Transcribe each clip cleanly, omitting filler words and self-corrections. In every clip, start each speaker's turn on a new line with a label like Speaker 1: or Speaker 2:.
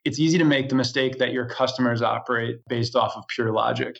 Speaker 1: it's easy to make the mistake that your customers operate based off of pure logic.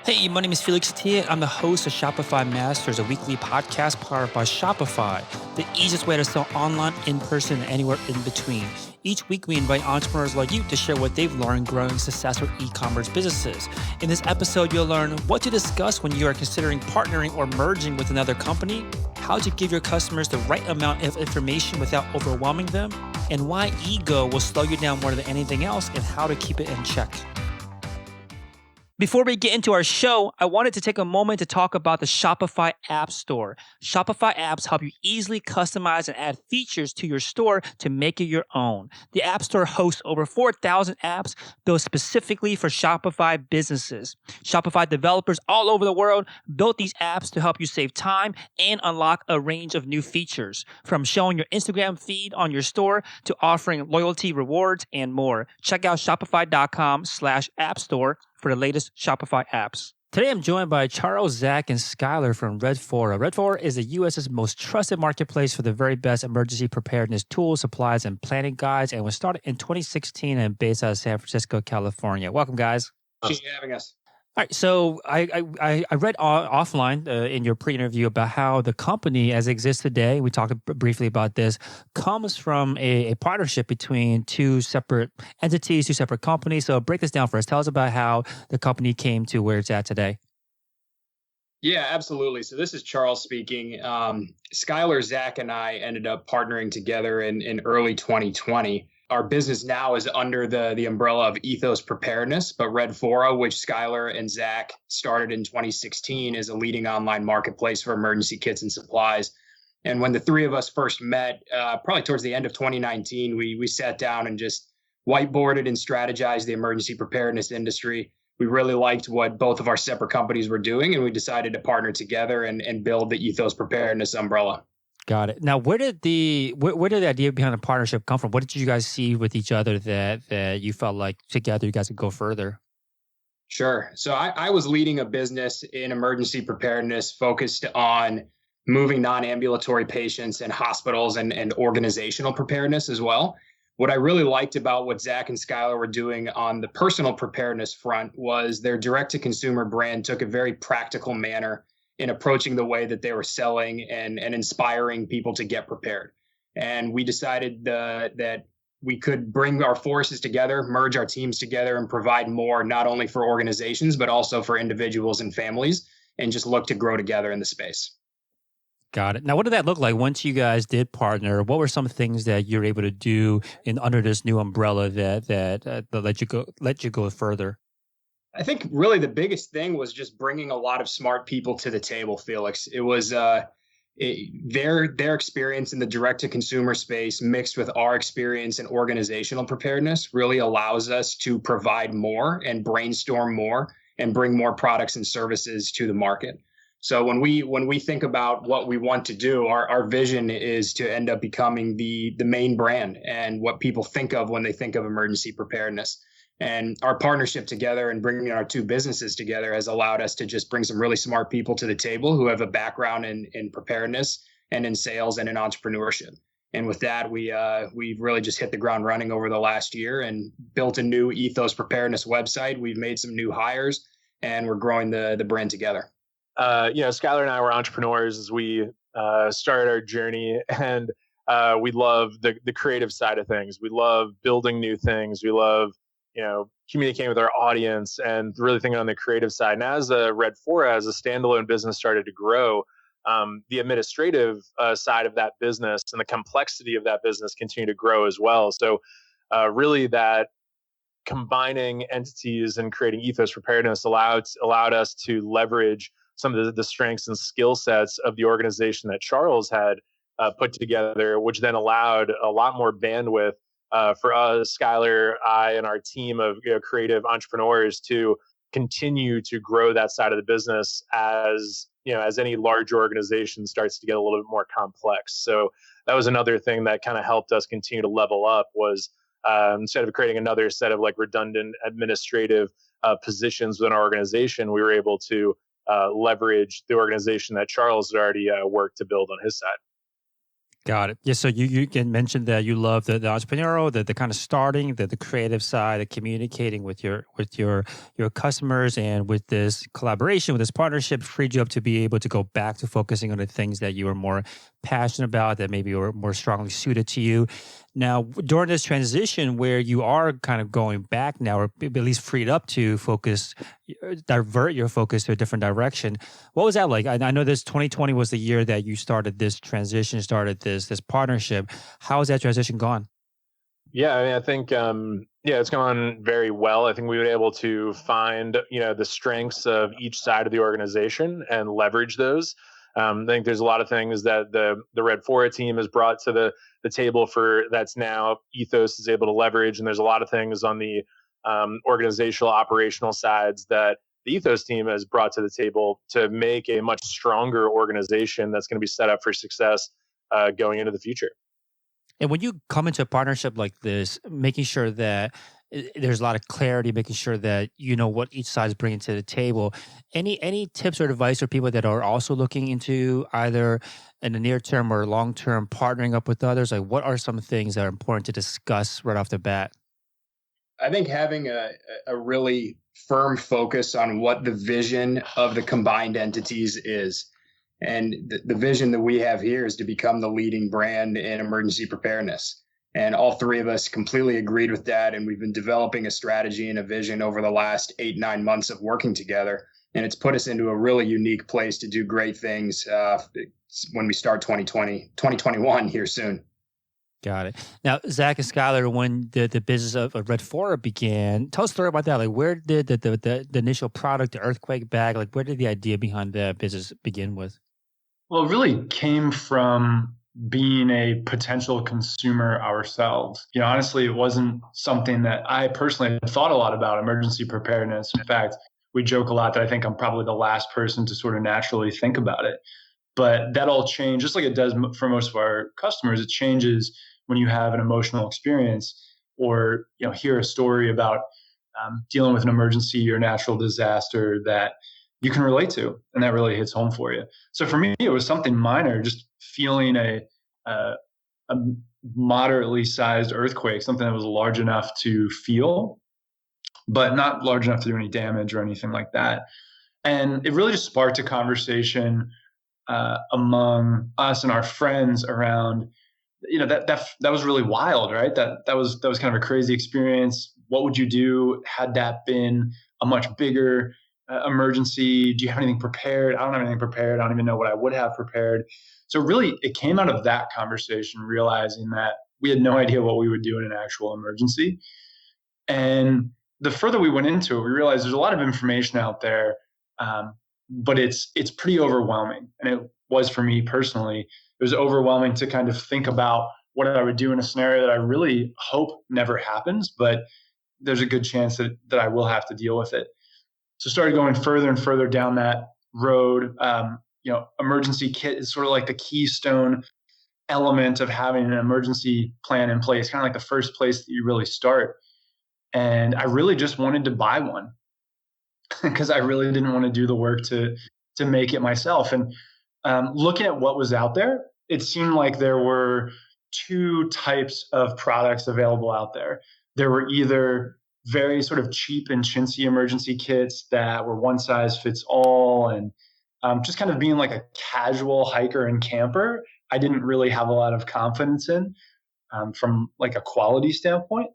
Speaker 2: Hey, my name is Felix Tia. I'm the host of Shopify Masters, a weekly podcast powered by Shopify, the easiest way to sell online, in person, and anywhere in between. Each week, we invite entrepreneurs like you to share what they've learned growing successful e-commerce businesses. In this episode, you'll learn what to discuss when you are considering partnering or merging with another company, how to give your customers the right amount of information without overwhelming them, and why ego will slow you down more than anything else, and how to keep it in check. Before we get into our show, I wanted to take a moment to talk about the Shopify App Store. Shopify apps help you easily customize and add features to your store to make it your own. The App Store hosts over 4,000 apps built specifically for Shopify businesses. Shopify developers all over the world built these apps to help you save time and unlock a range of new features, from showing your Instagram feed on your store to offering loyalty rewards and more. Check out shopify.com/app store for the latest Shopify apps. Today, I'm joined by Charles, Zach, and Skylar from Redfora. Redfora is the U.S.'s most trusted marketplace for the very best emergency preparedness tools, supplies, and planning guides, and was started in 2016 and based out of San Francisco, California. Welcome, guys.
Speaker 3: Thanks for having us.
Speaker 2: All right, so I read offline in your pre-interview about how the company as it exists today, we talked briefly about this, comes from a partnership between two separate entities, two separate companies. So break this down for us. Tell us about how the company came to where it's at today.
Speaker 3: Yeah, absolutely. So this is Charles speaking. Skylar, Zach, and I ended up partnering together in early 2020. Our business now is under the umbrella of Ethos Preparedness, but Redfora, which Skylar and Zach started in 2016, is a leading online marketplace for emergency kits and supplies. And when the three of us first met, probably towards the end of 2019, we sat down and just whiteboarded and strategized the emergency preparedness industry. We really liked what both of our separate companies were doing, and we decided to partner together and build the Ethos Preparedness umbrella.
Speaker 2: Got it. Now, where did the idea behind the partnership come from? What did you guys see with each other that you felt like together you guys could go further?
Speaker 3: Sure. So I was leading a business in emergency preparedness focused on moving non-ambulatory patients in hospitals and organizational preparedness as well. What I really liked about what Zach and Skylar were doing on the personal preparedness front was their direct-to-consumer brand took a very practical manner in approaching the way that they were selling and inspiring people to get prepared. And we decided that we could bring our forces together, merge our teams together, and provide more, not only for organizations, but also for individuals and families, and just look to grow together in the space.
Speaker 2: Got it. Now, what did that look like once you guys did partner? What were some things that you're able to do under this new umbrella that let you go further?
Speaker 3: I think really the biggest thing was just bringing a lot of smart people to the table, Felix. It was their experience in the direct-to-consumer space mixed with our experience in organizational preparedness really allows us to provide more and brainstorm more and bring more products and services to the market. So when we think about what we want to do, our vision is to end up becoming the main brand and what people think of when they think of emergency preparedness. And our partnership together and bringing our two businesses together has allowed us to just bring some really smart people to the table who have a background in preparedness and in sales and in entrepreneurship. And with that, we've really just hit the ground running over the last year and built a new Ethos Preparedness website. We've made some new hires, and we're growing the brand together.
Speaker 4: Skylar and I were entrepreneurs as we started our journey, and we love the creative side of things. We love building new things. We love communicating with our audience and really thinking on the creative side. And as Redfora, as a standalone business, started to grow, the administrative side of that business and the complexity of that business continued to grow as well. So really that combining entities and creating Ethos Preparedness allowed us to leverage some of the strengths and skill sets of the organization that Charles had put together, which then allowed a lot more bandwidth for us, Skylar, I, and our team of creative entrepreneurs to continue to grow that side of the business as any large organization starts to get a little bit more complex. So that was another thing that kind of helped us continue to level up was instead of creating another set of redundant administrative positions within our organization, we were able to leverage the organization that Charles had already worked to build on his side.
Speaker 2: Got it. Yeah. So you can mention that you love the entrepreneurial, the kind of starting, the creative side, the communicating with your customers, and with this collaboration, with this partnership, freed you up to be able to go back to focusing on the things that you were more passionate about, that maybe were more strongly suited to you. Now, during this transition where you are kind of going back now, or at least freed up to focus, divert your focus to a different direction. What was that like? I know this 2020 was the year that you started this transition, started this partnership. How has that transition gone?
Speaker 4: Yeah, I mean, I think it's gone very well. I think we were able to find the strengths of each side of the organization and leverage those. I think there's a lot of things that the Redfora team has brought to the table for that's now Ethos is able to leverage, and there's a lot of things on the organizational operational sides that the Ethos team has brought to the table to make a much stronger organization that's going to be set up for success going into the future.
Speaker 2: And when you come into a partnership like this, making sure that there's a lot of clarity, making sure that you know what each side is bringing to the table. Any tips or advice for people that are also looking into either in the near term or long term partnering up with others? Like, what are some things that are important to discuss right off the bat?
Speaker 3: I think having a really firm focus on what the vision of the combined entities is. And the vision that we have here is to become the leading brand in emergency preparedness. And all three of us completely agreed with that. And we've been developing a strategy and a vision over the last 8-9 months of working together. And it's put us into a really unique place to do great things when we start 2021 here soon.
Speaker 2: Got it. Now, Zach and Skylar, when the business of Redfora began, tell us a story about that. Like, where did the initial product, the earthquake bag, like, where did the idea behind the business begin with?
Speaker 1: Well, it really came from being a potential consumer ourselves. Honestly, it wasn't something that I personally had thought a lot about, emergency preparedness. In fact, we joke a lot that I think I'm probably the last person to sort of naturally think about it. But that all changed, just like it does for most of our customers. It changes when you have an emotional experience or hear a story about dealing with an emergency or natural disaster that you can relate to, and that really hits home for you. So for me, it was something minor, just feeling a moderately sized earthquake, something that was large enough to feel, but not large enough to do any damage or anything like that. And it really just sparked a conversation among us and our friends around, that was really wild, right? That was kind of a crazy experience. What would you do had that been a much bigger emergency? Do you have anything prepared? I don't have anything prepared. I don't even know what I would have prepared. So really, it came out of that conversation, realizing that we had no idea what we would do in an actual emergency. And the further we went into it, we realized there's a lot of information out there, but it's pretty overwhelming. And it was for me personally. It was overwhelming to kind of think about what I would do in a scenario that I really hope never happens, but there's a good chance that I will have to deal with it. So started going further and further down that road. Emergency kit is sort of like the keystone element of having an emergency plan in place, kind of like the first place that you really start. And I really just wanted to buy one because I really didn't want to do the work to make it myself. And looking at what was out there, it seemed like there were two types of products available out there. There were either very sort of cheap and chintzy emergency kits that were one size fits all and just kind of being like a casual hiker and camper. I didn't really have a lot of confidence in from like a quality standpoint.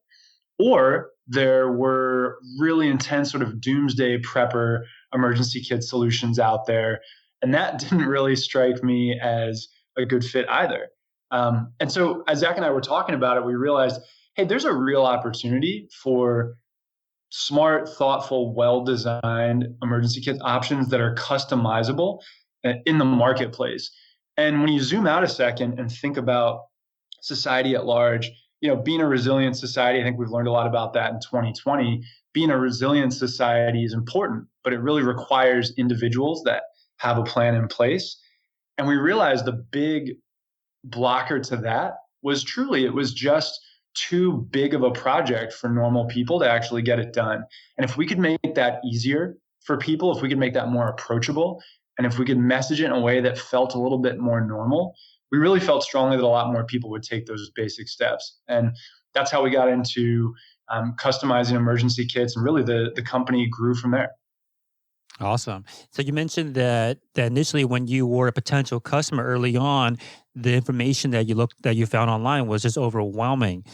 Speaker 1: Or there were really intense sort of doomsday prepper emergency kit solutions out there. And that didn't really strike me as a good fit either. And so as Zach and I were talking about it, we realized, hey, there's a real opportunity for smart, thoughtful, well-designed emergency kit options that are customizable in the marketplace. And when you zoom out a second and think about society at large, being a resilient society, I think we've learned a lot about that in 2020. Being a resilient society is important, but it really requires individuals that have a plan in place. And we realized the big blocker to that was it was just too big of a project for normal people to actually get it done. And if we could make that easier for people, if we could make that more approachable, and if we could message it in a way that felt a little bit more normal, we really felt strongly that a lot more people would take those basic steps. And that's how we got into customizing emergency kits. And really the company grew from there.
Speaker 2: Awesome. So you mentioned that initially when you were a potential customer early on, the information that you found online was just overwhelming.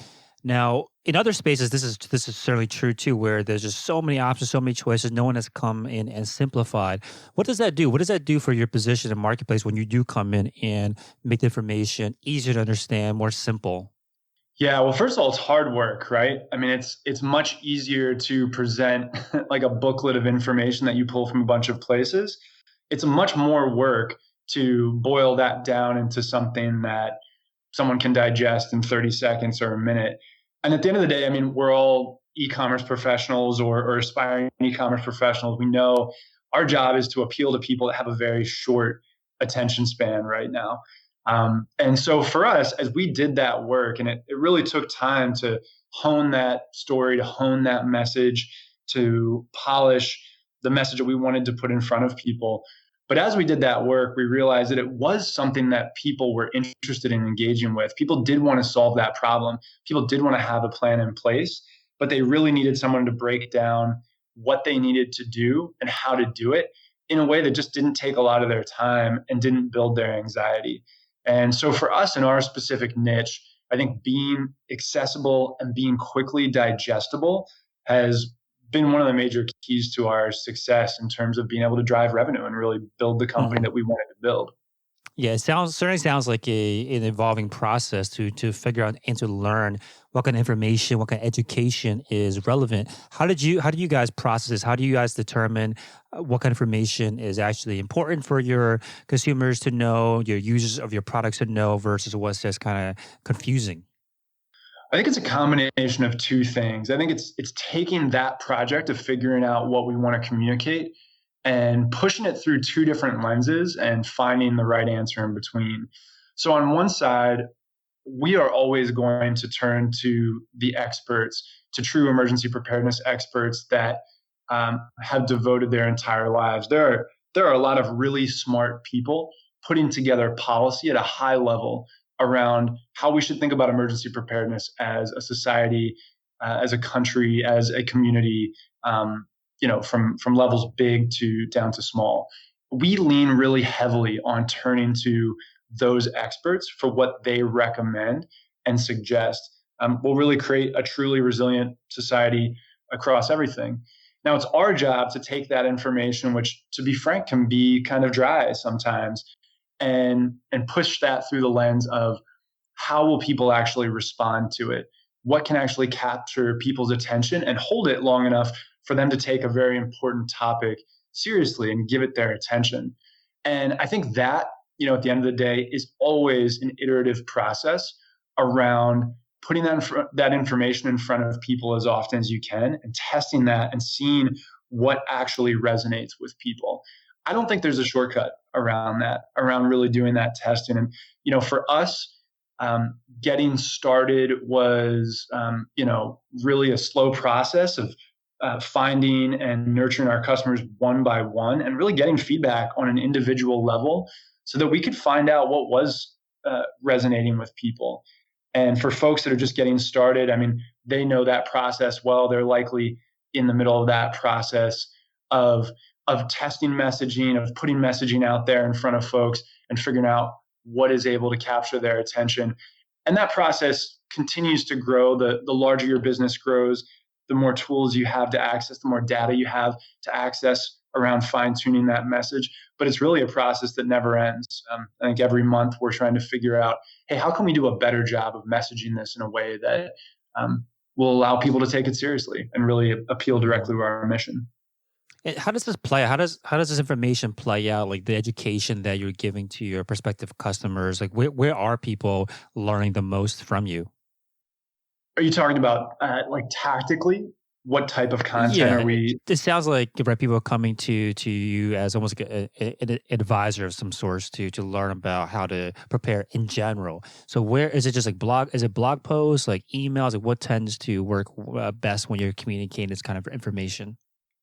Speaker 2: Now, in other spaces, this is certainly true too, where there's just so many options, so many choices. No one has come in and simplified. What does that do? What does that do for your position in the marketplace when you do come in and make the information easier to understand, more simple?
Speaker 1: Yeah, well, first of all, it's hard work, right? I mean, it's much easier to present like a booklet of information that you pull from a bunch of places. It's much more work to boil that down into something that someone can digest in 30 seconds or a minute. And at the end of the day, I mean, we're all e-commerce professionals or aspiring e-commerce professionals. We know our job is to appeal to people that have a very short attention span right now. And so for us, as we did that work, and it really took time to hone that story, to hone that message, to polish the message that we wanted to put in front of people. But as we did that work, we realized that it was something that people were interested in engaging with. People did want to solve that problem. People did want to have a plan in place, but they really needed someone to break down what they needed to do and how to do it in a way that just didn't take a lot of their time and didn't build their anxiety. And so for us in our specific niche, I think being accessible and being quickly digestible has been one of the major keys to our success in terms of being able to drive revenue and really build the company that we wanted to build.
Speaker 2: Yeah, it certainly sounds like an evolving process to figure out and to learn what kind of information, what kind of education is relevant. How do you guys process this? How do you guys determine what kind of information is actually important for your consumers to know, your users of your products to know, versus what's just kind of confusing?
Speaker 1: I think it's a combination of two things. I think it's taking that project of figuring out what we want to communicate and pushing it through two different lenses and finding the right answer in between. So on one side, we are always going to turn to the experts, to true emergency preparedness experts that have devoted their entire lives. There are a lot of really smart people putting together policy at a high level around how we should think about emergency preparedness as a society, as a country, as a community, from levels big to down to small. We lean really heavily on turning to those experts for what they recommend and suggest. Will really create a truly resilient society across everything. Now, it's our job to take that information, which, to be frank, can be kind of dry sometimes, and push that through the lens of how will people actually respond to it? What can actually capture people's attention and hold it long enough for them to take a very important topic seriously and give it their attention? And I think that, at the end of the day, is always an iterative process around putting that information in front of people as often as you can and testing that and seeing what actually resonates with people. I don't think there's a shortcut around that, around really doing that testing. And, for us, getting started was, really a slow process of finding and nurturing our customers one by one and really getting feedback on an individual level so that we could find out what was resonating with people. And for folks that are just getting started, I mean, they know that process well. They're likely in the middle of that process of testing messaging, of putting messaging out there in front of folks and figuring out what is able to capture their attention. And that process continues to grow. The larger your business grows, the more tools you have to access, the more data you have to access around fine-tuning that message. But it's really a process that never ends. I think every month we're trying to figure out, hey, how can we do a better job of messaging this in a way that will allow people to take it seriously and really appeal directly to our mission?
Speaker 2: And how does this play? How does this information play out? Like the education that you're giving to your prospective customers, like where are people learning the most from you?
Speaker 1: Are you talking about tactically? What type of content are we?
Speaker 2: It sounds like people are coming to you as almost like an advisor of some sorts to learn about how to prepare in general. So where is it? Just like blog? Is it blog posts, like emails? Like what tends to work best when you're communicating this kind of information?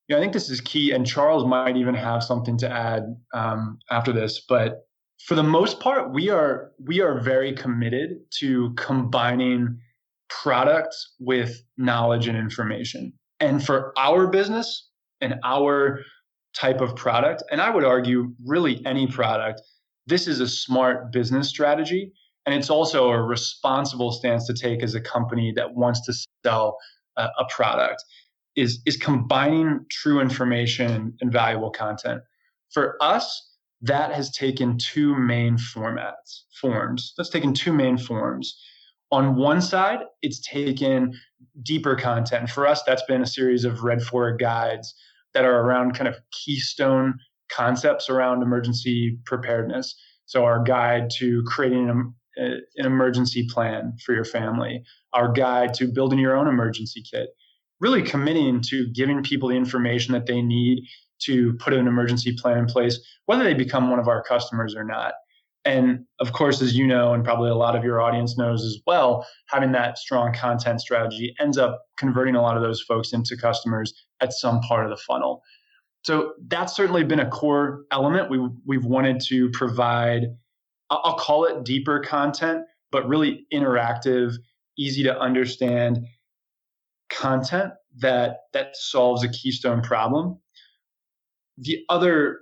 Speaker 1: Yeah, I think this is key, and Charles might even have something to add after this. But For the most part, we are very committed to combining products with knowledge and information. And for our business and our type of product, and I would argue really any product, this is a smart business strategy. And it's also a responsible stance to take as a company that wants to sell a product, is combining true information and valuable content. For us, that has taken two main forms. That's taken two main forms. On one side, it's taken deeper content. For us, that's been a series of Redfora guides that are around kind of keystone concepts around emergency preparedness. So our guide to creating an emergency plan for your family, our guide to building your own emergency kit, really committing to giving people the information that they need to put an emergency plan in place, whether they become one of our customers or not. And of course, as you know, and probably a lot of your audience knows as well, having that strong content strategy ends up converting a lot of those folks into customers at some part of the funnel. So that's certainly been a core element. We've wanted to provide, I'll call it deeper content, but really interactive, easy to understand content that solves a keystone problem. The other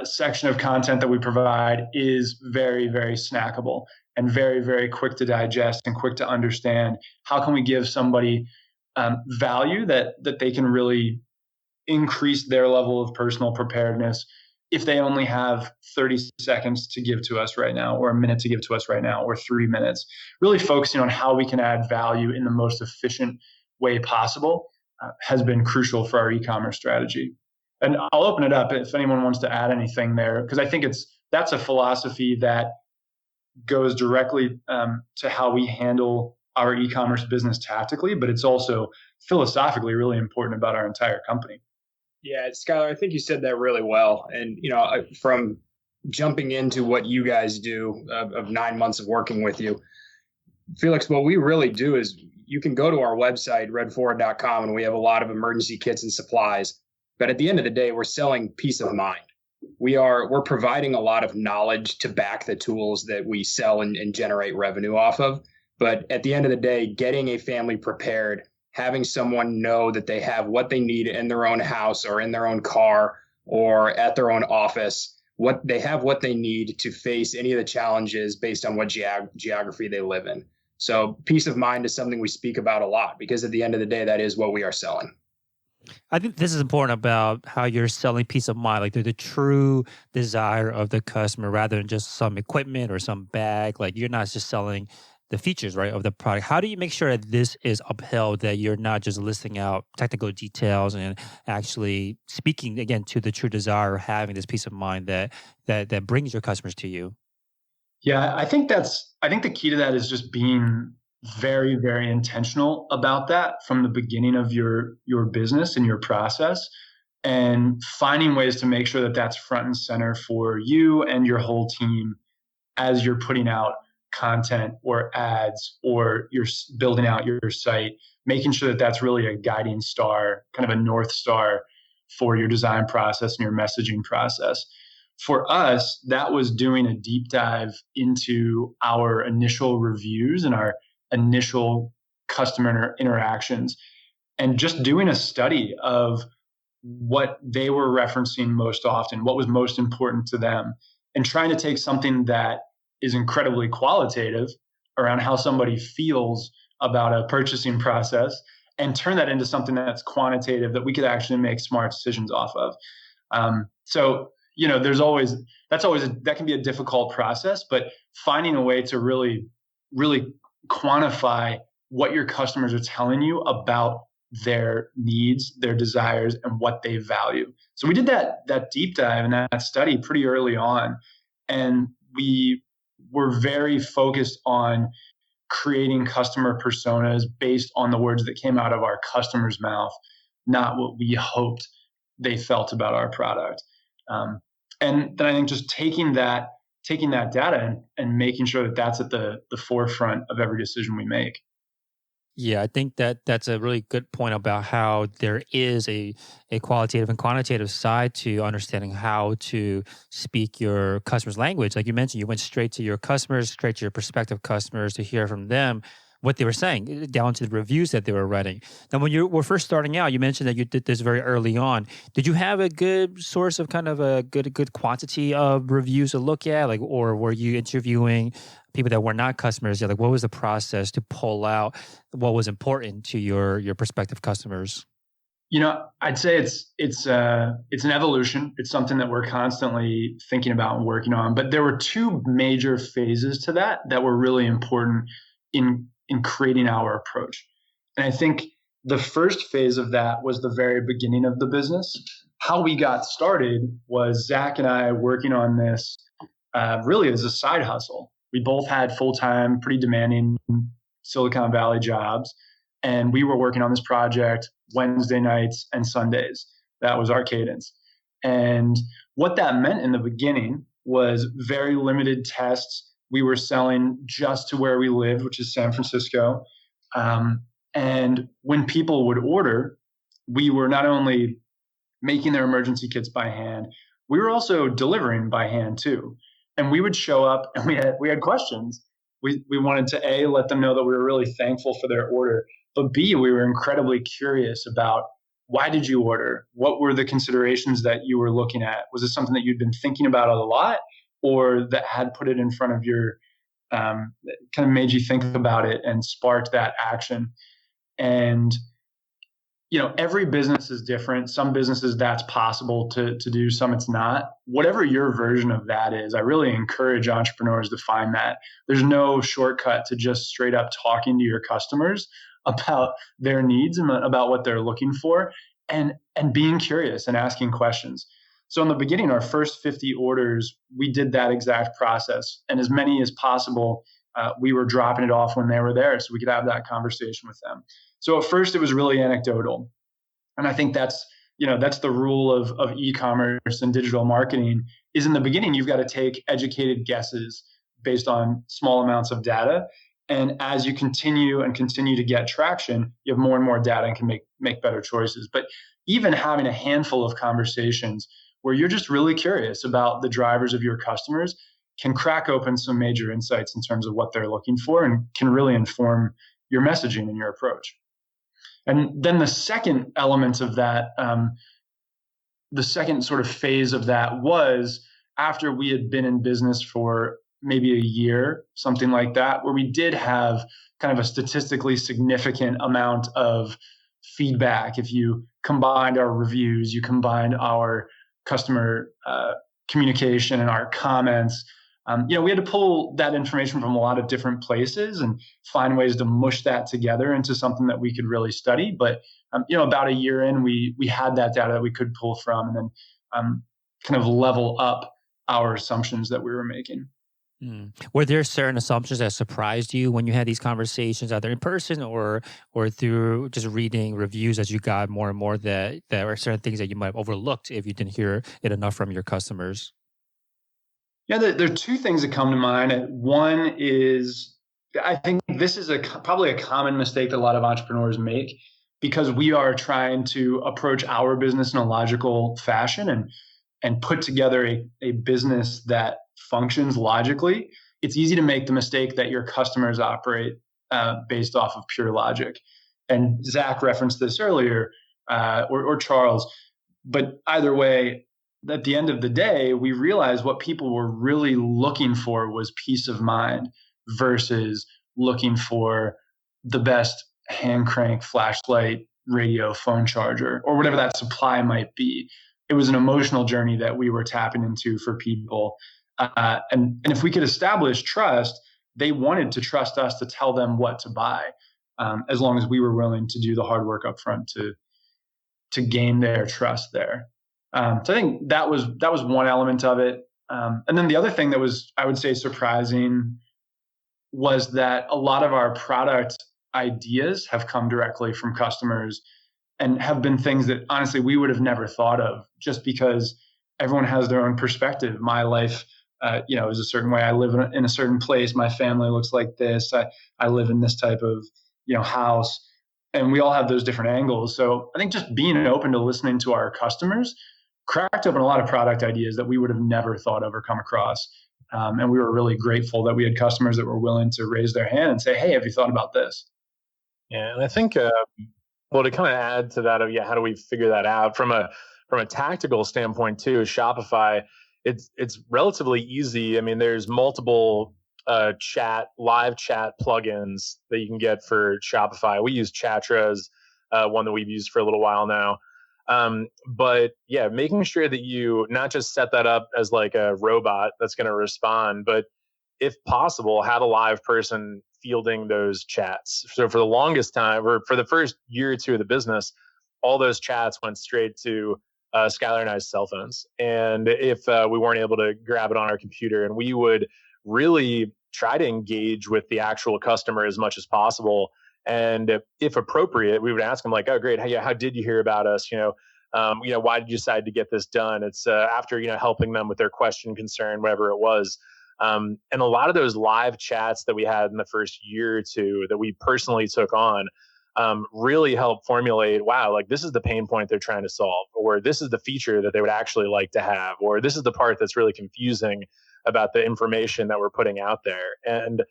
Speaker 1: section of content that we provide is very, very snackable and very, very quick to digest and quick to understand. How can we give somebody value that they can really increase their level of personal preparedness if they only have 30 seconds to give to us right now, or a minute to give to us right now, or 3 minutes? Really focusing on how we can add value in the most efficient way possible has been crucial for our e-commerce strategy. And I'll open it up if anyone wants to add anything there, because I think that's a philosophy that goes directly to how we handle our e-commerce business tactically, but it's also philosophically really important about our entire company.
Speaker 3: Yeah, Skylar, I think you said that really well. And, from jumping into what you guys do of 9 months of working with you, Felix, what we really do is you can go to our website, redfora.com, and we have a lot of emergency kits and supplies. But at the end of the day, we're selling peace of mind. We're providing a lot of knowledge to back the tools that we sell and generate revenue off of. But at the end of the day, getting a family prepared, having someone know that they have what they need in their own house or in their own car or at their own office, what they need to face any of the challenges based on what geography they live in. So peace of mind is something we speak about a lot, because at the end of the day, that is what we are selling.
Speaker 2: I think this is important about how you're selling peace of mind, like the true desire of the customer rather than just some equipment or some bag. Like you're not just selling the features, right, of the product. How do you make sure that this is upheld, that you're not just listing out technical details and actually speaking, again, to the true desire of having this peace of mind that brings your customers to you?
Speaker 1: Yeah, I think the key to that is just being very, very intentional about that from the beginning of your business and your process, and finding ways to make sure that that's front and center for you and your whole team as you're putting out content or ads or you're building out your site, making sure that that's really a guiding star, kind of a North Star for your design process and your messaging process. For us, that was doing a deep dive into our initial reviews and our initial customer interactions, and just doing a study of what they were referencing most often, what was most important to them, and trying to take something that is incredibly qualitative around how somebody feels about a purchasing process and turn that into something that's quantitative that we could actually make smart decisions off of. So, that can be a difficult process, but finding a way to really, really quantify what your customers are telling you about their needs, their desires, and what they value. So we did that deep dive and that study pretty early on, and we were very focused on creating customer personas based on the words that came out of our customer's mouth, not what we hoped they felt about our product. And then I think just taking that data and making sure that that's at the forefront of every decision we make.
Speaker 2: Yeah, I think that that's a really good point about how there is a qualitative and quantitative side to understanding how to speak your customer's language. Like you mentioned, you went straight to your customers, straight to your prospective customers to hear from them what they were saying, down to the reviews that they were writing. Now, when you were first starting out, you mentioned that you did this very early on. Did you have a good source of kind of a good quantity of reviews to look at, like, or were you interviewing people that were not customers? Yeah, like what was the process to pull out what was important to your prospective customers?
Speaker 1: I'd say it's an evolution. It's something that we're constantly thinking about and working on. But there were two major phases to that were really important in creating our approach. And I think the first phase of that was the very beginning of the business. How we got started was Zach and I working on this really as a side hustle. We both had full-time, pretty demanding Silicon Valley jobs. And we were working on this project Wednesday nights and Sundays. That was our cadence. And what that meant in the beginning was very limited tests. We were selling just to where we lived, which is San Francisco. And when people would order, we were not only making their emergency kits by hand, we were also delivering by hand too. And we would show up and we had questions. We wanted to A, let them know that we were really thankful for their order, but B, we were incredibly curious about why did you order? What were the considerations that you were looking at? Was it something that you'd been thinking about a lot, or that had put it in front of your, kind of made you think about it and sparked that action? And every business is different. Some businesses that's possible to do, some it's not. Whatever your version of that is, I really encourage entrepreneurs to find that. There's no shortcut to just straight up talking to your customers about their needs and about what they're looking for, and being curious and asking questions. So in the beginning, our first 50 orders, we did that exact process. And as many as possible, we were dropping it off when they were there so we could have that conversation with them. So at first it was really anecdotal. And I think that's the rule of e-commerce and digital marketing is in the beginning, you've got to take educated guesses based on small amounts of data. And as you continue to get traction, you have more and more data and can make better choices. But even having a handful of conversations where you're just really curious about the drivers of your customers can crack open some major insights in terms of what they're looking for and can really inform your messaging and your approach. And then the second element of that, the second sort of phase of that was after we had been in business for maybe a year, something like that, where we did have kind of a statistically significant amount of feedback. If you combined our reviews, you combined our customer communication and our comments, we had to pull that information from a lot of different places and find ways to mush that together into something that we could really study. But about a year in, we had that data that we could pull from, and then kind of level up our assumptions that we were making.
Speaker 2: Were there certain assumptions that surprised you when you had these conversations, either in person or through just reading reviews as you got more and more, that there were certain things that you might have overlooked if you didn't hear it enough from your customers?
Speaker 1: Yeah, there are two things that come to mind. One is, I think this is probably a common mistake that a lot of entrepreneurs make, because we are trying to approach our business in a logical fashion and put together a business that functions logically. It's easy to make the mistake that your customers operate based off of pure logic. And Zach referenced this earlier, or Charles. But either way, at the end of the day, we realized what people were really looking for was peace of mind versus looking for the best hand crank, flashlight, radio, phone charger, or whatever that supply might be. It was an emotional journey that we were tapping into for people. And if we could establish trust, they wanted to trust us to tell them what to buy, as long as we were willing to do the hard work up front to gain their trust there. So I think that was one element of it. And then the other thing that was, I would say, surprising was that a lot of our product ideas have come directly from customers and have been things that honestly we would have never thought of, just because everyone has their own perspective. My life, is a certain way. I live in a certain place. My family looks like this. I live in this type of, house, and we all have those different angles. So I think just being open to listening to our customers cracked open a lot of product ideas that we would have never thought of or come across. And we were really grateful that we had customers that were willing to raise their hand and say, hey, have you thought about this?
Speaker 4: Yeah, and I think, well, to kind of add to that, how do we figure that out from a tactical standpoint too? Shopify, it's relatively easy. I mean, there's multiple live chat plugins that you can get for Shopify. We use Chatra as one that we've used for a little while now. But yeah, making sure that you not just set that up as like a robot that's going to respond, but if possible, have a live person fielding those chats. So for the longest time, or for the first year or two of the business, all those chats went straight to Skylar and I's cell phones. And if we weren't able to grab it on our computer, and we would really try to engage with the actual customer as much as possible. And if appropriate, we would ask them like, "Oh, great! How did you hear about us? Why did you decide to get this done?" It's after helping them with their question, concern, whatever it was. And a lot of those live chats that we had in the first year or two that we personally took on really helped formulate, wow, like this is the pain point they're trying to solve, or this is the feature that they would actually like to have, or this is the part that's really confusing about the information that we're putting out there. And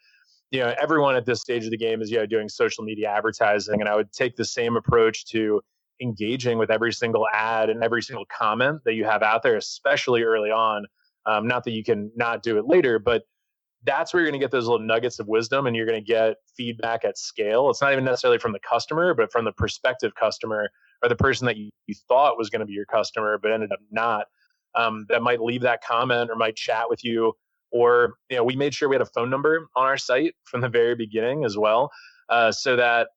Speaker 4: everyone at this stage of the game is doing social media advertising, and I would take the same approach to engaging with every single ad and every single comment that you have out there, especially early on. Not that you can not do it later, but that's where you're going to get those little nuggets of wisdom, and you're going to get feedback at scale. It's not even necessarily from the customer, but from the prospective customer, or the person that you thought was going to be your customer but ended up not. That might leave that comment or might chat with you. Or we made sure we had a phone number on our site from the very beginning as well, so that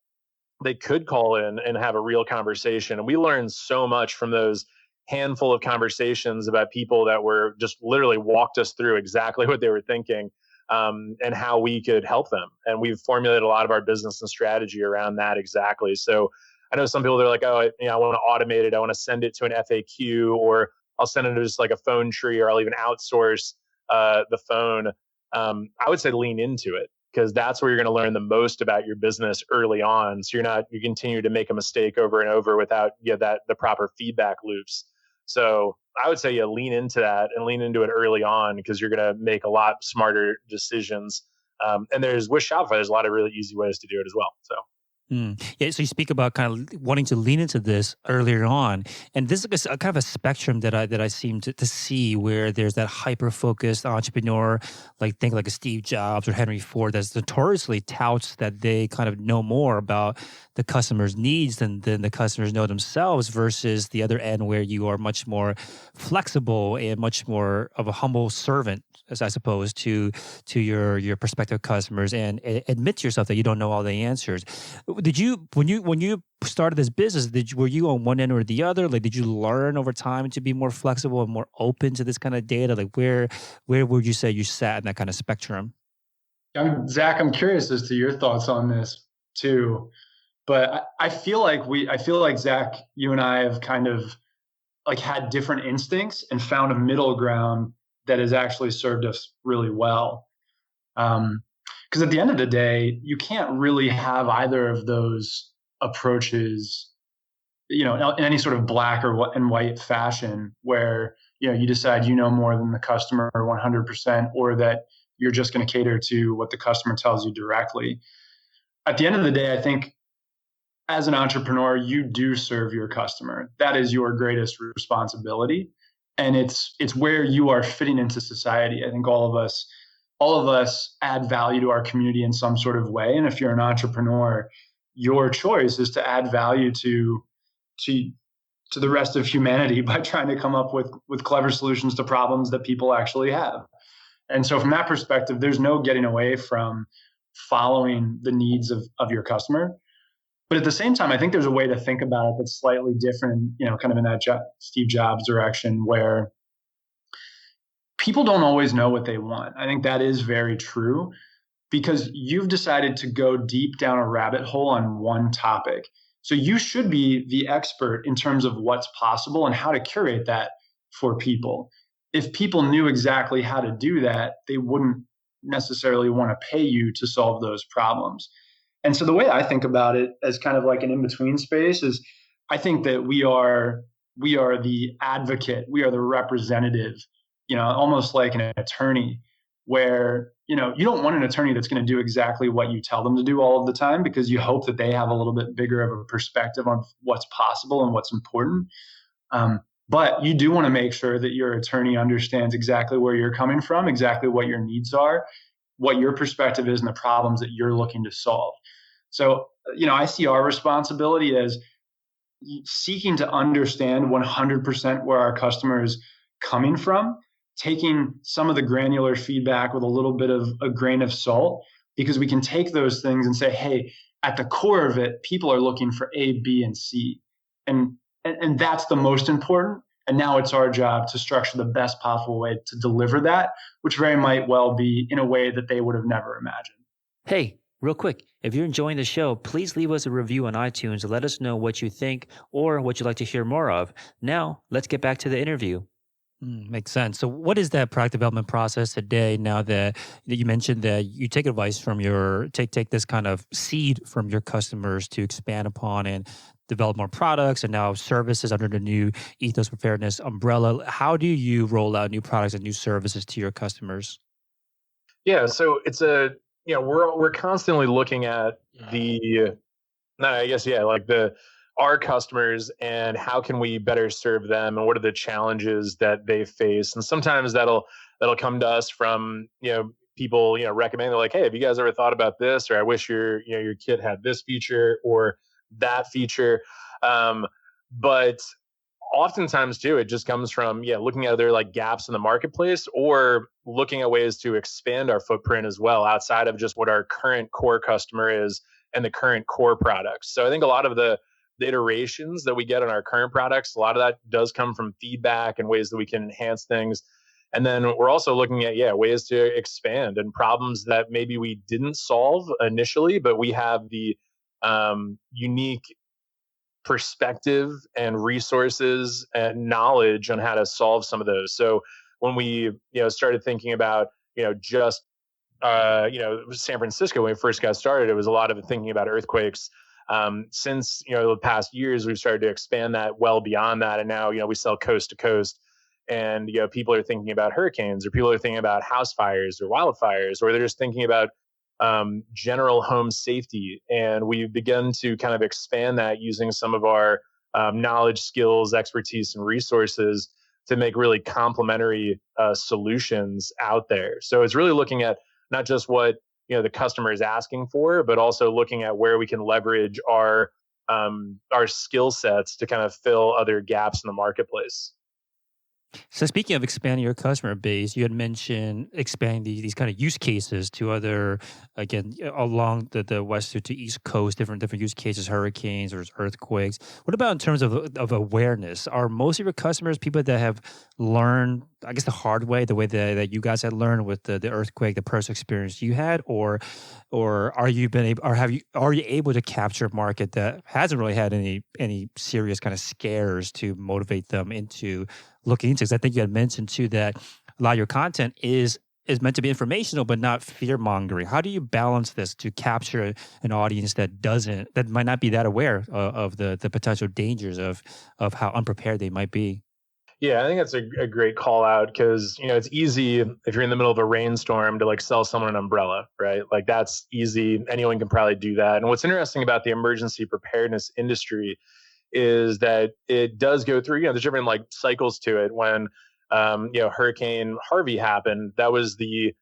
Speaker 4: they could call in and have a real conversation. And we learned so much from those handful of conversations about people that were just literally walked us through exactly what they were thinking, and how we could help them. And we've formulated a lot of our business and strategy around that exactly. So I know some people, they're like, oh, I want to automate it. I want to send it to an FAQ, or I'll send it to just like a phone tree, or I'll even outsource the phone. I would say lean into it, because that's where you're going to learn the most about your business early on. So you continue to make a mistake over and over without the proper feedback loops. So I would say lean into that and lean into it early on, because you're going to make a lot smarter decisions. And with Shopify, there's a lot of really easy ways to do it as well. So.
Speaker 2: Yeah, so you speak about kind of wanting to lean into this earlier on, and this is a kind of a spectrum that I seem to see, where there's that hyper-focused entrepreneur, think like a Steve Jobs or Henry Ford, that's notoriously touts that they kind of know more about the customer's needs than the customers know themselves, versus the other end, where you are much more flexible and much more of a humble servant, as I suppose, to your prospective customers, and admit to yourself that you don't know all the answers. Did you, when you started this business, were you on one end or the other? Did you learn over time to be more flexible and more open to this kind of data? Where would you say you sat in that kind of spectrum?
Speaker 1: Zach, I'm curious as to your thoughts on this too. But I feel like Zach, you and I have kind of had different instincts and found a middle ground that has actually served us really well. Because at the end of the day, you can't really have either of those approaches, in any sort of black and white fashion, where you decide more than the customer 100%, or that you're just going to cater to what the customer tells you directly. At the end of the day, I think as an entrepreneur, you do serve your customer. That is your greatest responsibility, and it's where you are fitting into society. I think all of us add value to our community in some sort of way. And if you're an entrepreneur, your choice is to add value to the rest of humanity by trying to come up with clever solutions to problems that people actually have. And so from that perspective, there's no getting away from following the needs of your customer. But at the same time, I think there's a way to think about it that's slightly different, kind of in that Steve Jobs direction, where people don't always know what they want. I think that is very true, because you've decided to go deep down a rabbit hole on one topic. So you should be the expert in terms of what's possible and how to curate that for people. If people knew exactly how to do that, they wouldn't necessarily want to pay you to solve those problems. And so the way I think about it as kind of like an in-between space is I think that we are the advocate, we are the representative, almost like an attorney where, you don't want an attorney that's going to do exactly what you tell them to do all of the time because you hope that they have a little bit bigger of a perspective on what's possible and what's important. But you do want to make sure that your attorney understands exactly where you're coming from, exactly what your needs are, what your perspective is, and the problems that you're looking to solve. So, I see our responsibility as seeking to understand 100% where our customer is coming from, taking some of the granular feedback with a little bit of a grain of salt, because we can take those things and say, hey, at the core of it, people are looking for A, B, and C. And that's the most important. And now it's our job to structure the best possible way to deliver that, which very might well be in a way that they would have never imagined.
Speaker 2: Hey, real quick, if you're enjoying the show, please leave us a review on iTunes and let us know what you think or what you'd like to hear more of. Now, let's get back to the interview. Makes sense. So what is that product development process today now that you mentioned that you take advice from take this kind of seed from your customers to expand upon and develop more products and now services under the new Ethos Preparedness umbrella? How do you roll out new products and new services to your customers?
Speaker 4: Yeah, so it's we're constantly looking at our customers and how can we better serve them and what are the challenges that they face. And sometimes that'll come to us from, people, recommending, like, hey, have you guys ever thought about this? Or I wish your kid had this feature or that feature. But oftentimes too, it just comes from, looking at other like gaps in the marketplace or looking at ways to expand our footprint as well outside of just what our current core customer is and the current core products. So I think a lot of the iterations that we get on our current products, a lot of that does come from feedback and ways that we can enhance things. And then we're also looking at, ways to expand and problems that maybe we didn't solve initially, but we have the unique perspective and resources and knowledge on how to solve some of those. So when we, started thinking about, San Francisco, when we first got started, it was a lot of thinking about earthquakes. Since, the past years, we've started to expand that well beyond that. And now, we sell coast to coast and, people are thinking about hurricanes or people are thinking about house fires or wildfires, or they're just thinking about general home safety. And we've begun to kind of expand that using some of our knowledge, skills, expertise, and resources to make really complementary solutions out there. So it's really looking at not just what the customer is asking for, but also looking at where we can leverage our skill sets to kind of fill other gaps in the marketplace.
Speaker 2: So speaking of expanding your customer base, you had mentioned expanding these kind of use cases to other, again, along the west to east coast, different use cases, hurricanes or earthquakes. What about in terms of awareness? Are most of your customers people that have learned, I guess, the hard way, the way that you guys had learned with the earthquake, the personal experience you had, or are you able to capture a market that hasn't really had any serious kind of scares to motivate them into looking into? Because I think you had mentioned too that a lot of your content is meant to be informational, but not fear mongering. How do you balance this to capture an audience that might not be that aware of the potential dangers of how unprepared they might be?
Speaker 4: Yeah, I think that's a great call out because, it's easy if you're in the middle of a rainstorm to like sell someone an umbrella, right? Like that's easy. Anyone can probably do that. And what's interesting about the emergency preparedness industry is that it does go through, there's different like cycles to it. When, Hurricane Harvey happened, that was the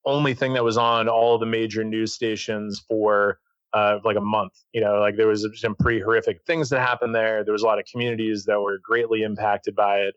Speaker 4: only thing that was on all of the major news stations for like a month. Like there was some pretty horrific things that happened there. There was a lot of communities that were greatly impacted by it.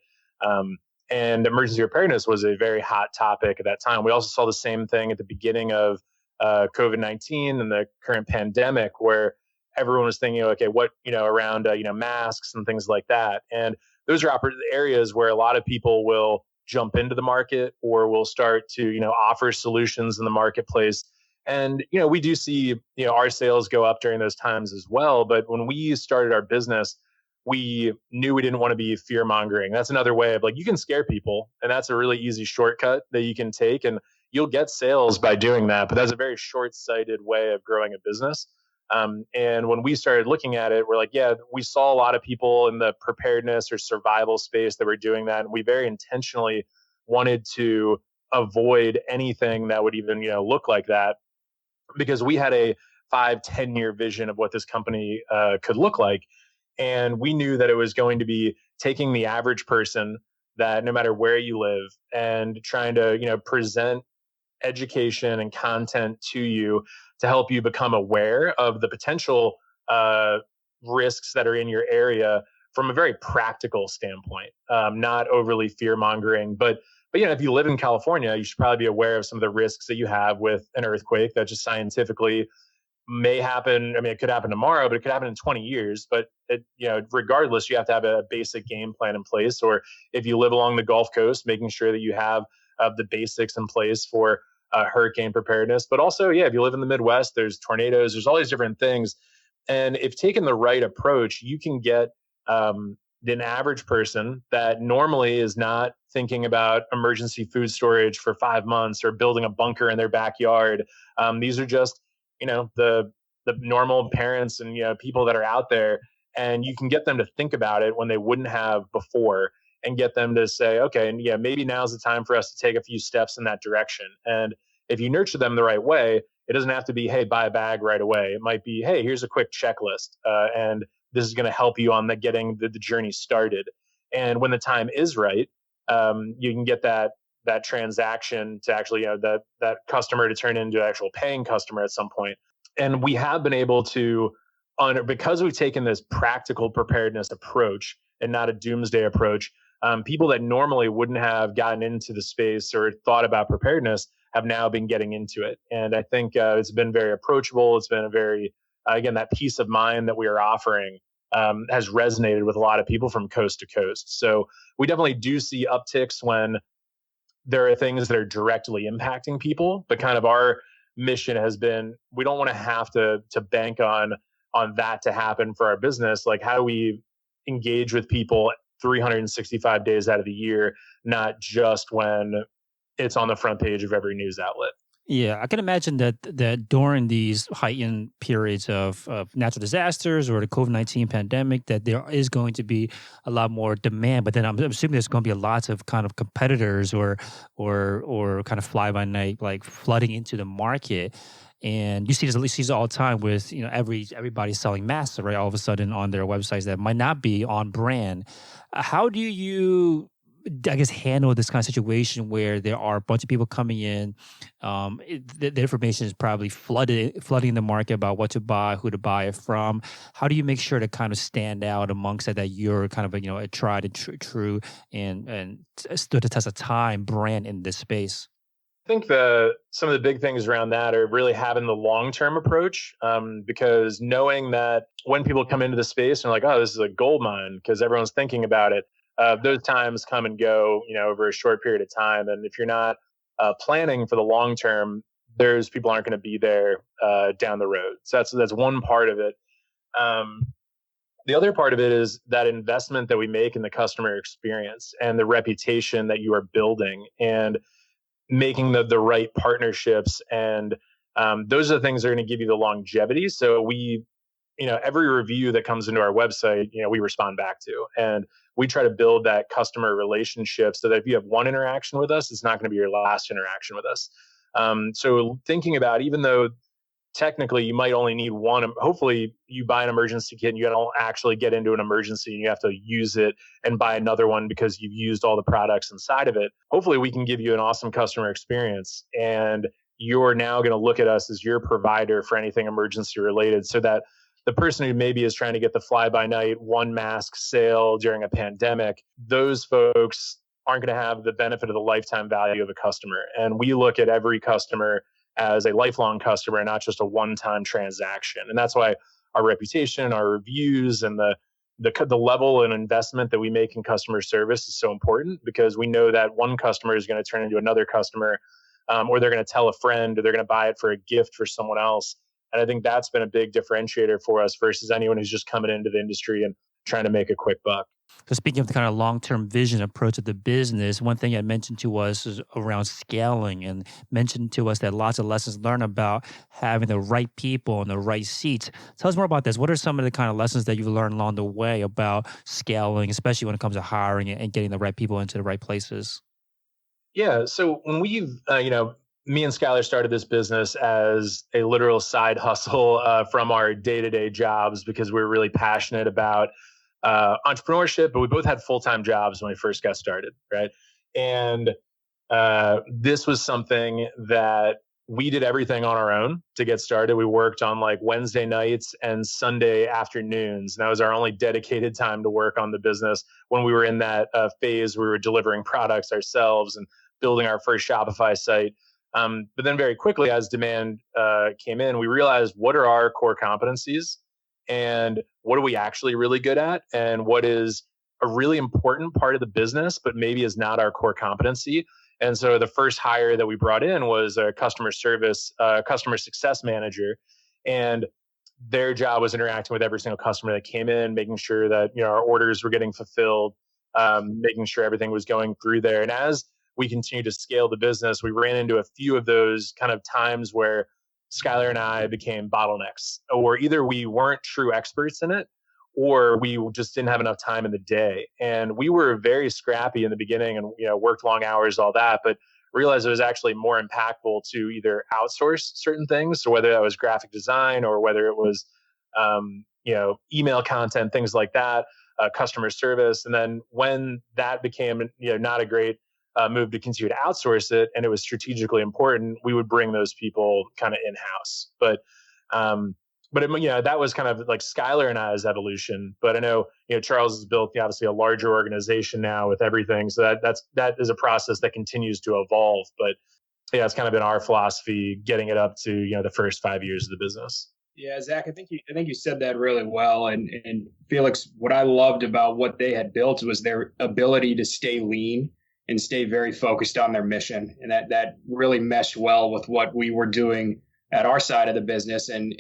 Speaker 4: And emergency preparedness was a very hot topic at that time. We also saw the same thing at the beginning of COVID-19 and the current pandemic, where everyone was thinking, okay, what, around, masks and things like that. And those are areas where a lot of people will jump into the market or will start to, offer solutions in the marketplace. And, we do see, our sales go up during those times as well. But when we started our business, we knew we didn't want to be fear mongering. That's another way of like, you can scare people, and that's a really easy shortcut that you can take, and you'll get sales by doing that. But that's a very short-sighted way of growing a business. And when we started looking at it, we're like, yeah, we saw a lot of people in the preparedness or survival space that were doing that. And we very intentionally wanted to avoid anything that would even, look like that, because we had a 5-10 year vision of what this company could look like. And we knew that it was going to be taking the average person, that no matter where you live, and trying to, present education and content to you to help you become aware of the potential risks that are in your area from a very practical standpoint, not overly fear mongering. But if you live in California, you should probably be aware of some of the risks that you have with an earthquake that just scientifically may happen. I mean, it could happen tomorrow, but it could happen in 20 years. But regardless, you have to have a basic game plan in place. Or if you live along the Gulf Coast, making sure that you have the basics in place for hurricane preparedness. But also, if you live in the Midwest, there's tornadoes, there's all these different things. And if taken the right approach, you can get an average person that normally is not thinking about emergency food storage for 5 months or building a bunker in their backyard. These are just, the normal parents and, people that are out there, and you can get them to think about it when they wouldn't have before, and get them to say, okay, and maybe now's the time for us to take a few steps in that direction. And if you nurture them the right way, it doesn't have to be, hey, buy a bag right away. It might be, hey, here's a quick checklist. And this is going to help you on getting the journey started. And when the time is right, you can get that transaction to actually, that customer to turn into an actual paying customer at some point. And we have been able to, because we've taken this practical preparedness approach and not a doomsday approach, people that normally wouldn't have gotten into the space or thought about preparedness have now been getting into it. And I think it's been very approachable. It's been a very, again, that peace of mind that we are offering has resonated with a lot of people from coast to coast. So we definitely do see upticks when there are things that are directly impacting people. But kind of our mission has been, we don't want to have to bank on that to happen for our business. Like, how do we engage with people 365 days out of the year, not just when it's on the front page of every news outlet?
Speaker 2: Yeah, I can imagine that during these heightened periods of natural disasters or the COVID-19 pandemic, that there is going to be a lot more demand. But then I'm assuming there's going to be lots of kind of competitors or kind of fly by night, like flooding into the market. And you see this all the time with everybody selling masks, right? All of a sudden on their websites that might not be on brand. How do you, I guess, handle this kind of situation where there are a bunch of people coming in? The information is probably flooding the market about what to buy, who to buy it from. How do you make sure to kind of stand out amongst that you're kind of a tried and true and stood the test of time brand in this space?
Speaker 4: I think some of the big things around that are really having the long-term approach, because knowing that when people come into the space and are like, oh, this is a gold mine because everyone's thinking about it, those times come and go, over a short period of time. And if you're not planning for the long term, there's people aren't going to be there down the road. So that's one part of it. The other part of it is that investment that we make in the customer experience and the reputation that you are building, and making the right partnerships. And those are the things that are going to give you the longevity. So we, every review that comes into our website, we respond back to. And we try to build that customer relationship so that if you have one interaction with us, it's not going to be your last interaction with us. So thinking about, even though technically you might only need one, hopefully you buy an emergency kit and you don't actually get into an emergency and you have to use it and buy another one because you've used all the products inside of it. Hopefully we can give you an awesome customer experience, and you're now going to look at us as your provider for anything emergency related, so that the person who maybe is trying to get the fly-by-night one mask sale during a pandemic, those folks aren't going to have the benefit of the lifetime value of a customer. And we look at every customer as a lifelong customer, not just a one-time transaction. And that's why our reputation, our reviews, and the level and investment that we make in customer service is so important, because we know that one customer is going to turn into another customer, or they're going to tell a friend, or they're going to buy it for a gift for someone else. And I think that's been a big differentiator for us versus anyone who's just coming into the industry and trying to make a quick buck.
Speaker 2: So speaking of the kind of long-term vision approach of the business, one thing I mentioned to us is around scaling and mentioned to us that lots of lessons learned about having the right people in the right seats. Tell us more about this. What are some of the kind of lessons that you've learned along the way about scaling, especially when it comes to hiring and getting the right people into the right places?
Speaker 4: Yeah. So when me and Skylar started this business as a literal side hustle from our day-to-day jobs because we were really passionate about entrepreneurship, but we both had full-time jobs when we first got started, right? And this was something that we did everything on our own to get started. We worked on like Wednesday nights and Sunday afternoons. And that was our only dedicated time to work on the business. When we were in that phase, we were delivering products ourselves and building our first Shopify site. But then very quickly, as demand came in, we realized what are our core competencies and what are we actually really good at and what is a really important part of the business, but maybe is not our core competency. And so the first hire that we brought in was a customer success manager. And their job was interacting with every single customer that came in, making sure that our orders were getting fulfilled, making sure everything was going through there. And as we continue to scale the business, we ran into a few of those kind of times where Skylar and I became bottlenecks, or either we weren't true experts in it, or we just didn't have enough time in the day. And we were very scrappy in the beginning and worked long hours, all that, but realized it was actually more impactful to either outsource certain things, so whether that was graphic design or whether it was email content, things like that, customer service. And then when that became not a great move to continue to outsource it, and it was strategically important, we would bring those people kind of in-house. But that was kind of like Skylar and I's evolution. But I know Charles has built obviously a larger organization now with everything, so that is a process that continues to evolve. But yeah, it's kind of been our philosophy getting it up to the first 5 years of the business.
Speaker 3: Yeah, Zach, I think you said that really well. And Felix, what I loved about what they had built was their ability to stay lean and stay very focused on their mission, and that really meshed well with what we were doing at our side of the business and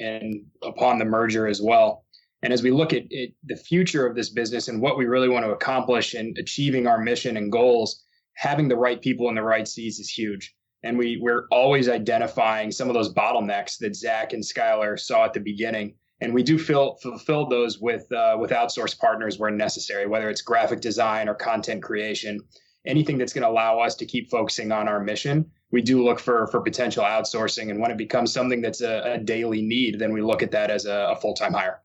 Speaker 3: upon the merger as well. And as we look at the future of this business and what we really want to accomplish in achieving our mission and goals, having the right people in the right seats is huge. And we're always identifying some of those bottlenecks that Zach and Skylar saw at the beginning. And we do fulfill those with outsourced partners where necessary, whether it's graphic design or content creation, anything that's going to allow us to keep focusing on our mission. We do look for potential outsourcing. And when it becomes something that's a daily need, then we look at that as a full-time hire.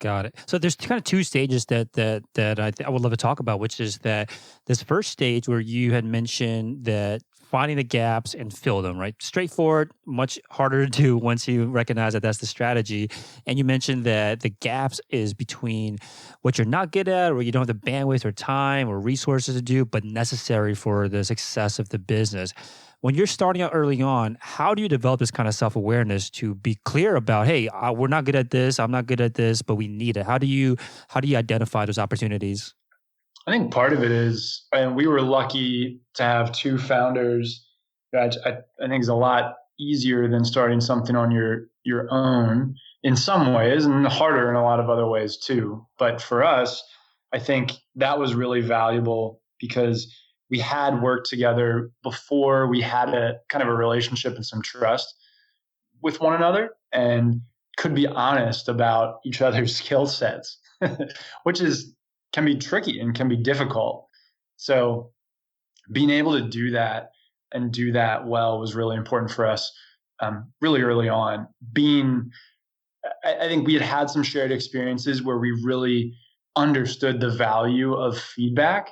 Speaker 2: Got it. So there's kind of two stages that I would love to talk about, which is that this first stage where you had mentioned that finding the gaps and fill them, right? Straightforward, much harder to do once you recognize that that's the strategy. And you mentioned that the gaps is between what you're not good at, or you don't have the bandwidth or time or resources to do, but necessary for the success of the business. When you're starting out early on, how do you develop this kind of self-awareness to be clear about, hey, we're not good at this, I'm not good at this, but we need it? How do you identify those opportunities?
Speaker 1: I think part of it is, and we were lucky to have two founders. I think is a lot easier than starting something on your own in some ways, and harder in a lot of other ways too. But for us, I think that was really valuable because we had worked together before. We had a kind of a relationship and some trust with one another, and could be honest about each other's skill sets, which can be tricky and can be difficult. So being able to do that and do that well was really important for us really early on. I think we had some shared experiences where we really understood the value of feedback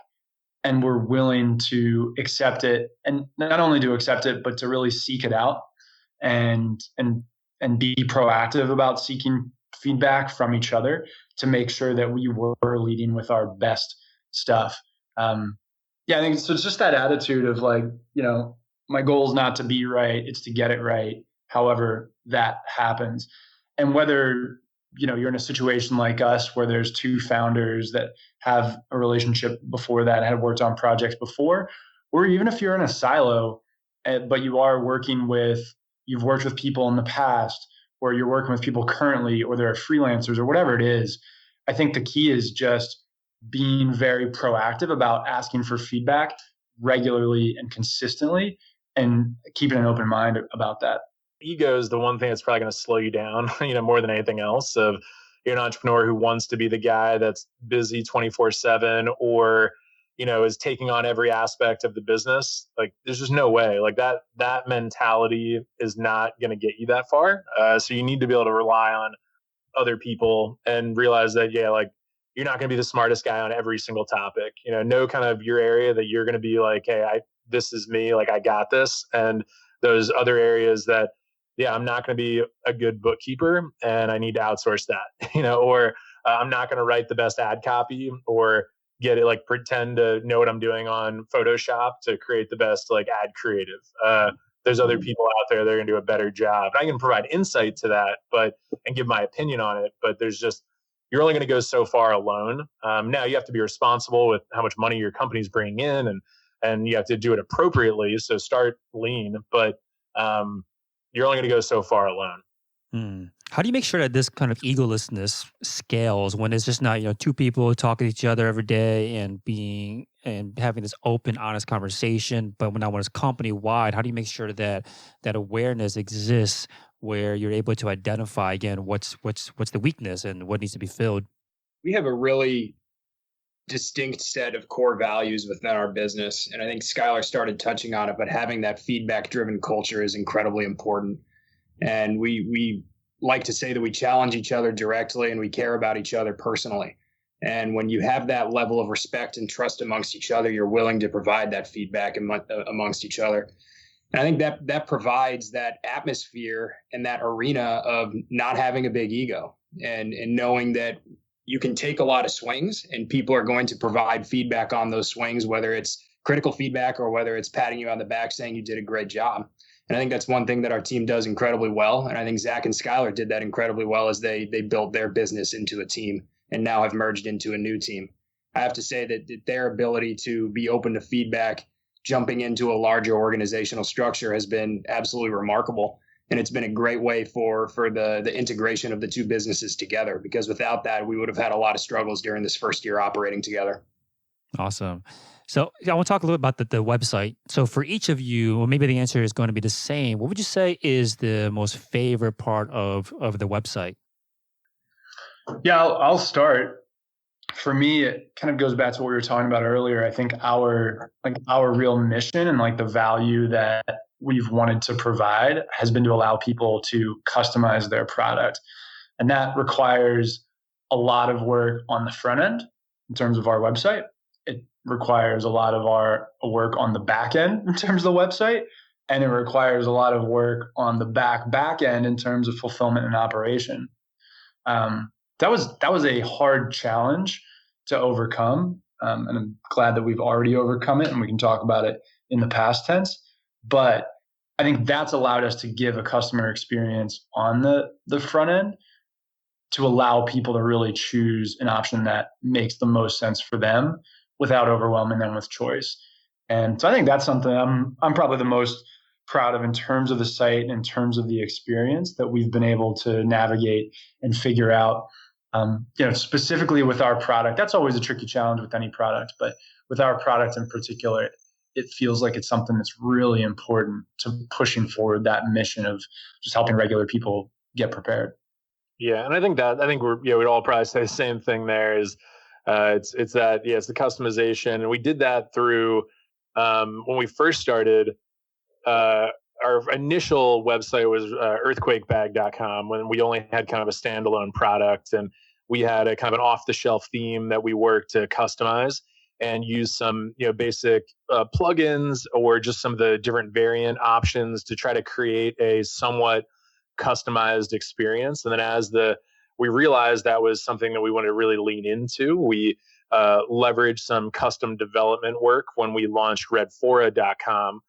Speaker 1: and were willing to accept it, and not only to accept it, but to really seek it out and be proactive about seeking feedback from each other to make sure that we were leading with our best stuff. I think so. It's just that attitude of like, my goal is not to be right, it's to get it right, however that happens. And whether you're in a situation like us where there's two founders that have a relationship before that, had worked on projects before, or even if you're in a silo, but you've worked with people in the past, or you're working with people currently, or they're freelancers or whatever it is, I think the key is just being very proactive about asking for feedback regularly and consistently and keeping an open mind about that.
Speaker 4: Ego is the one thing that's probably going to slow you down, more than anything else. Of you're an entrepreneur who wants to be the guy that's busy 24/7 or, is taking on every aspect of the business. Like there's just no way like that mentality is not going to get you that far. So you need to be able to rely on other people and realize that, like you're not going to be the smartest guy on every single topic, know kind of your area that you're going to be like, hey, this is me, like I got this. And those other areas that, I'm not going to be a good bookkeeper and I need to outsource that, or I'm not going to write the best ad copy or get it, like pretend to know what I'm doing on Photoshop to create the best like ad creative. There's other people out there that are going to do a better job. I can provide insight to that, and give my opinion on it. But you're only going to go so far alone. Now you have to be responsible with how much money your company's bringing in, and you have to do it appropriately. So start lean, but you're only going to go so far alone.
Speaker 2: How do you make sure that this kind of egolessness scales when it's just not, two people talking to each other every day and having this open, honest conversation, but when it's company wide, how do you make sure that awareness exists where you're able to identify again what's the weakness and what needs to be filled?
Speaker 3: We have a really distinct set of core values within our business, and I think Skylar started touching on it, but having that feedback-driven culture is incredibly important. And we like to say that we challenge each other directly and we care about each other personally. And when you have that level of respect and trust amongst each other, you're willing to provide that feedback amongst each other. And I think that provides that atmosphere and that arena of not having a big ego and knowing that you can take a lot of swings and people are going to provide feedback on those swings, whether it's critical feedback or whether it's patting you on the back saying you did a great job. And I think that's one thing that our team does incredibly well. And I think Zach and Skylar did that incredibly well as they built their business into a team and now have merged into a new team. I have to say that their ability to be open to feedback, jumping into a larger organizational structure has been absolutely remarkable. And it's been a great way for the integration of the two businesses together, because without that, we would have had a lot of struggles during this first year operating together.
Speaker 2: Awesome. So I want to talk a little bit about the website. So for each of you, well, maybe the answer is going to be the same. What would you say is the most favorite part of the website?
Speaker 1: Yeah, I'll start. For me, it kind of goes back to what we were talking about earlier. I think our real mission and like the value that we've wanted to provide has been to allow people to customize their product. And that requires a lot of work on the front end in terms of our website. It requires a lot of our work on the back end in terms of the website. And it requires a lot of work on the back end in terms of fulfillment and operation. That was a hard challenge to overcome. And I'm glad that we've already overcome it and we can talk about it in the past tense. But I think that's allowed us to give a customer experience on the front end to allow people to really choose an option that makes the most sense for them without overwhelming them with choice. And so I think that's something I'm probably the most proud of in terms of the site, in terms of the experience that we've been able to navigate and figure out. Specifically with our product, that's always a tricky challenge with any product, but with our product in particular, it feels like it's something that's really important to pushing forward that mission of just helping regular people get prepared.
Speaker 4: Yeah, and I think we'd all probably say the same thing there is it's the customization. And we did that through when we first started, our initial website was earthquakebag.com when we only had kind of a standalone product, and we had a kind of an off-the-shelf theme that we worked to customize and use some basic plugins or just some of the different variant options to try to create a somewhat customized experience. And then as we realized that was something that we wanted to really lean into, we leveraged some custom development work when we launched Redfora.com.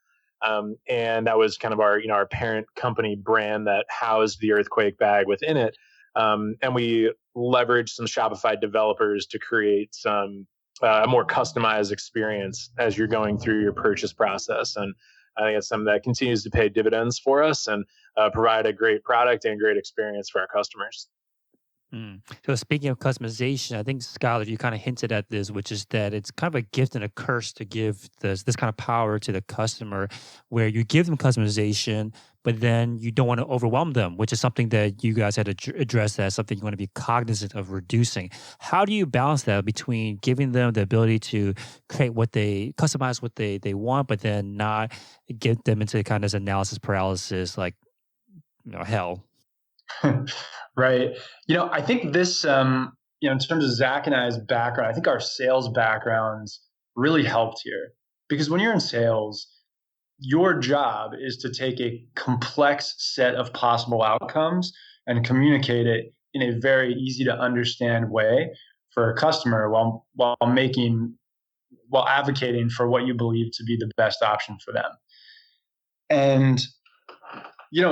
Speaker 4: And that was kind of our parent company brand that housed the earthquake bag within it. And we leveraged some Shopify developers to create some a more customized experience as you're going through your purchase process. And I think it's something that continues to pay dividends for us and provide a great product and great experience for our customers.
Speaker 2: So speaking of customization, I think, Skylar, you kind of hinted at this, which is that it's kind of a gift and a curse to give this kind of power to the customer, where you give them customization, but then you don't want to overwhelm them, which is something that you guys had to address as something you want to be cognizant of reducing. How do you balance that between giving them the ability to customize what they want, but then not get them into kind of this analysis paralysis, like, hell?
Speaker 1: Right. I think this, in terms of Zach and I's background, I think our sales backgrounds really helped here, because when you're in sales, your job is to take a complex set of possible outcomes and communicate it in a very easy to understand way for a customer while advocating for what you believe to be the best option for them. And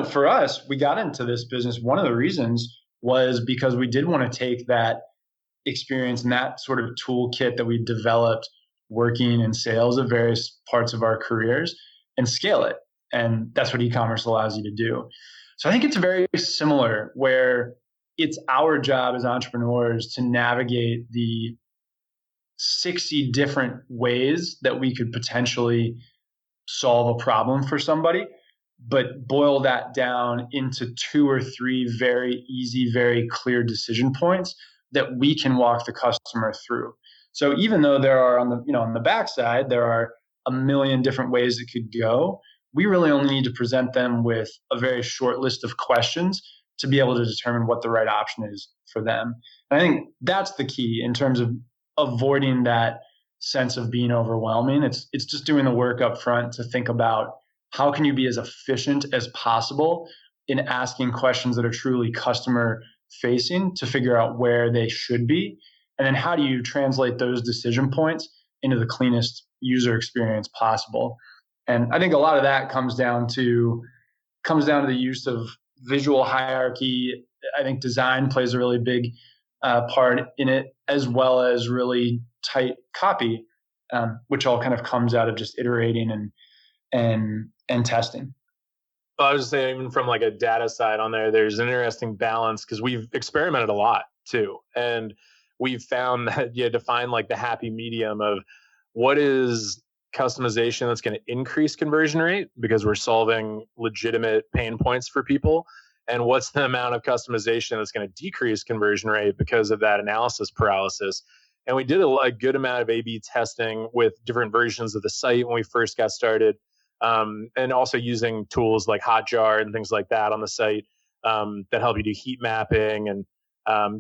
Speaker 1: for us, we got into this business. One of the reasons was because we did want to take that experience and that sort of toolkit that we developed working in sales of various parts of our careers and scale it. And that's what e-commerce allows you to do. So I think it's very similar, where it's our job as entrepreneurs to navigate the 60 different ways that we could potentially solve a problem for somebody, but boil that down into 2 or 3 very easy, very clear decision points that we can walk the customer through. So even though there are on the backside, there are a million different ways it could go, we really only need to present them with a very short list of questions to be able to determine what the right option is for them. And I think that's the key in terms of avoiding that sense of being overwhelming. It's just doing the work up front to think about how can you be as efficient as possible in asking questions that are truly customer facing to figure out where they should be. And then how do you translate those decision points into the cleanest user experience possible? And I think a lot of that comes down to the use of visual hierarchy. I think design plays a really big part in it, as well as really tight copy, which all kind of comes out of just iterating and testing.
Speaker 4: Well, I was just saying, even from like a data side on there's an interesting balance, because we've experimented a lot too. And we've found that you had to find like the happy medium of what is customization that's going to increase conversion rate because we're solving legitimate pain points for people, and what's the amount of customization that's going to decrease conversion rate because of that analysis paralysis. And we did a good amount of A/B testing with different versions of the site when we first got started, and also using tools like Hotjar and things like that on the site that help you do heat mapping and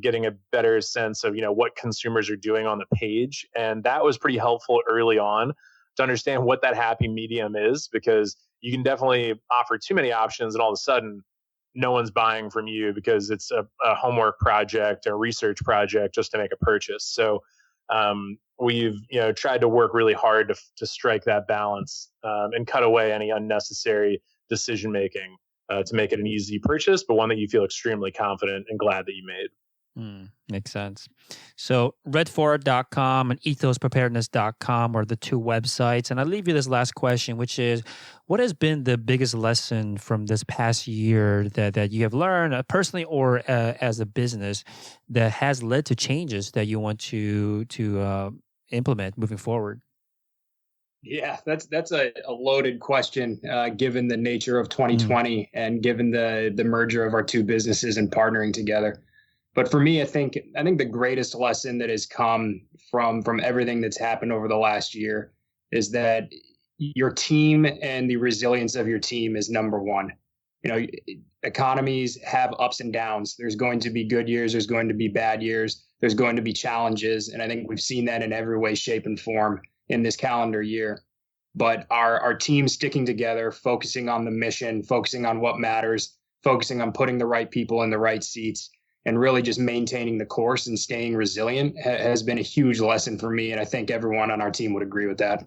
Speaker 4: getting a better sense of what consumers are doing on the page. And that was pretty helpful early on to understand what that happy medium is, because you can definitely offer too many options and all of a sudden no one's buying from you because it's a homework project or research project just to make a purchase. So we've tried to work really hard to strike that balance and cut away any unnecessary decision making to make it an easy purchase, but one that you feel extremely confident and glad that you made.
Speaker 2: Makes sense. So Redfora.com and ethospreparedness.com are the 2 websites. And I'll leave you this last question, which is, what has been the biggest lesson from this past year that you have learned personally or as a business that has led to changes that you want to implement moving forward?
Speaker 3: Yeah, that's a loaded question, given the nature of 2020 and given the merger of our 2 businesses and partnering together. But for me, I think the greatest lesson that has come from everything that's happened over the last year is that your team and the resilience of your team is number one. Economies have ups and downs. There's going to be good years. There's going to be bad years. There's going to be challenges. And I think we've seen that in every way, shape, and form in this calendar year. But our team sticking together, focusing on the mission, focusing on what matters, focusing on putting the right people in the right seats, and really just maintaining the course and staying resilient has been a huge lesson for me. And I think everyone on our team would agree with that.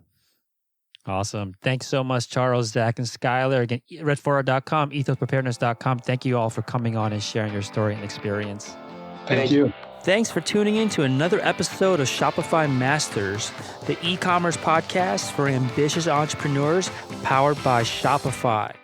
Speaker 2: Awesome. Thanks so much, Charles, Zach, and Skylar. Again, Redfora.com, ethospreparedness.com. Thank you all for coming on and sharing your story and experience.
Speaker 1: Thank you.
Speaker 2: Thanks for tuning in to another episode of Shopify Masters, the e-commerce podcast for ambitious entrepreneurs powered by Shopify.